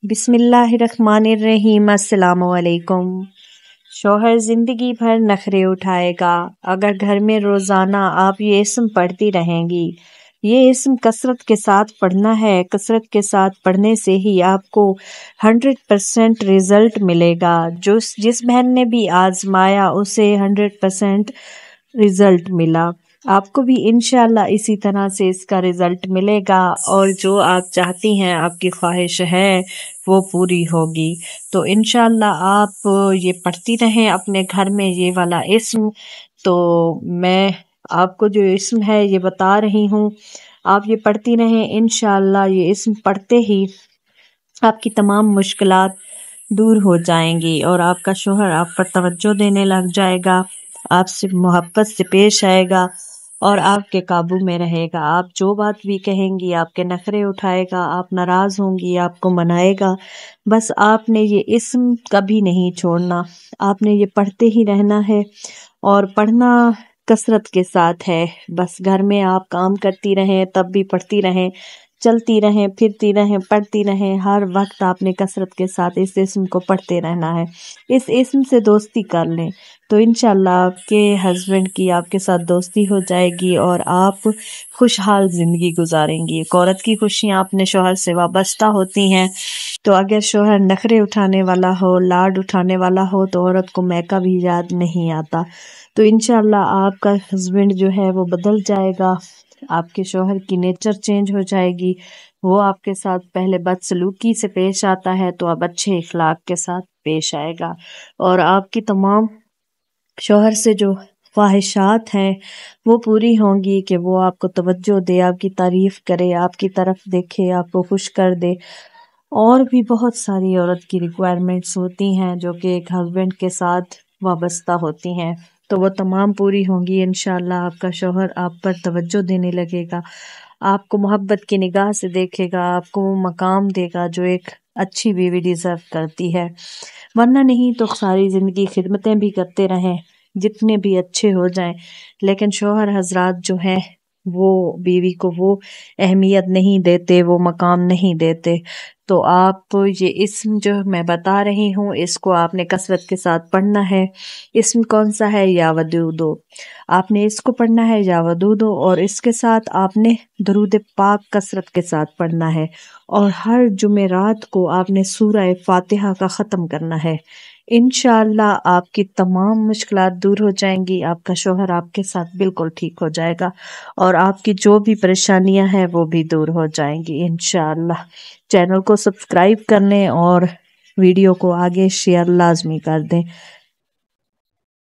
بسم اللہ الرحمن الرحیم۔ السلام علیکم۔ شوہر زندگی بھر نخرے اٹھائے گا اگر گھر میں روزانہ آپ یہ اسم پڑھتی رہیں گی۔ یہ اسم کثرت کے ساتھ پڑھنا ہے، کثرت کے ساتھ پڑھنے سے ہی آپ کو 100% رزلٹ ملے گا۔ جس بہن نے بھی آزمایا اسے 100% رزلٹ ملا، آپ کو بھی انشاءاللہ اسی طرح سے اس کا رزلٹ ملے گا، اور جو آپ چاہتی ہیں، آپ کی خواہش ہے، وہ پوری ہوگی۔ تو انشاءاللہ آپ یہ پڑھتی رہیں اپنے گھر میں یہ والا اسم۔ تو میں آپ کو جو اسم ہے یہ بتا رہی ہوں، آپ یہ پڑھتی رہیں، انشاءاللہ یہ اسم پڑھتے ہی آپ کی تمام مشکلات دور ہو جائیں گی، اور آپ کا شوہر آپ پر توجہ دینے لگ جائے گا، آپ سے محبت سے پیش آئے گا، اور آپ کے قابو میں رہے گا۔ آپ جو بات بھی کہیں گی، آپ کے نخرے اٹھائے گا، آپ ناراض ہوں گی، آپ کو منائے گا، بس آپ نے یہ اسم کبھی نہیں چھوڑنا، آپ نے یہ پڑھتے ہی رہنا ہے، اور پڑھنا کثرت کے ساتھ ہے۔ بس گھر میں آپ کام کرتی رہیں تب بھی پڑھتی رہیں، چلتی رہیں، پھرتی رہیں، پڑھتی رہیں، ہر وقت آپ نے کثرت کے ساتھ اس اسم کو پڑھتے رہنا ہے۔ اس اسم سے دوستی کر لیں تو انشاءاللہ آپ کے ہسبینڈ کی آپ کے ساتھ دوستی ہو جائے گی، اور آپ خوشحال زندگی گزاریں گی۔ ایک عورت کی خوشیاں اپنے شوہر سے وابستہ ہوتی ہیں، تو اگر شوہر نخرے اٹھانے والا ہو، لاڈ اٹھانے والا ہو، تو عورت کو میکہ بھی یاد نہیں آتا۔ تو انشاءاللہ آپ کا ہسبینڈ جو ہے وہ بدل جائے گا، آپ کے شوہر کی نیچر چینج ہو جائے گی، وہ آپ کے ساتھ پہلے بدسلوکی سے پیش آتا ہے تو اب اچھے اخلاق کے ساتھ پیش آئے گا، اور آپ کی تمام شوہر سے جو خواہشات ہیں وہ پوری ہوں گی کہ وہ آپ کو توجہ دے، آپ کی تعریف کرے، آپ کی طرف دیکھے، آپ کو خوش کر دے۔ اور بھی بہت ساری عورت کی ریکوائرمنٹس ہوتی ہیں جو کہ ایک ہسبینڈ کے ساتھ وابستہ ہوتی ہیں، تو وہ تمام پوری ہوں گی انشاءاللہ۔ آپ کا شوہر آپ پر توجہ دینے لگے گا، آپ کو محبت کی نگاہ سے دیکھے گا، آپ کو وہ مقام دے گا جو ایک اچھی بیوی ڈیزرو کرتی ہے۔ ورنہ نہیں تو ساری زندگی خدمتیں بھی کرتے رہیں، جتنے بھی اچھے ہو جائیں، لیکن شوہر حضرات جو ہیں وہ بیوی کو وہ اہمیت نہیں دیتے، وہ مقام نہیں دیتے۔ تو آپ یہ اسم جو میں بتا رہی ہوں، اس کو آپ نے کثرت کے ساتھ پڑھنا ہے۔ اسم کون سا ہے؟ یا ودودو۔ آپ نے اس کو پڑھنا ہے، یا ودودو، اور اس کے ساتھ آپ نے درود پاک کثرت کے ساتھ پڑھنا ہے، اور ہر جمعرات کو آپ نے سورہ فاتحہ کا ختم کرنا ہے۔ انشاءاللہ آپ کی تمام مشکلات دور ہو جائیں گی، آپ کا شوہر آپ کے ساتھ بالکل ٹھیک ہو جائے گا، اور آپ کی جو بھی پریشانیاں ہیں وہ بھی دور ہو جائیں گی انشاءاللہ۔ چینل کو سبسکرائب کر لیں اور ویڈیو کو آگے شیئر لازمی کر دیں۔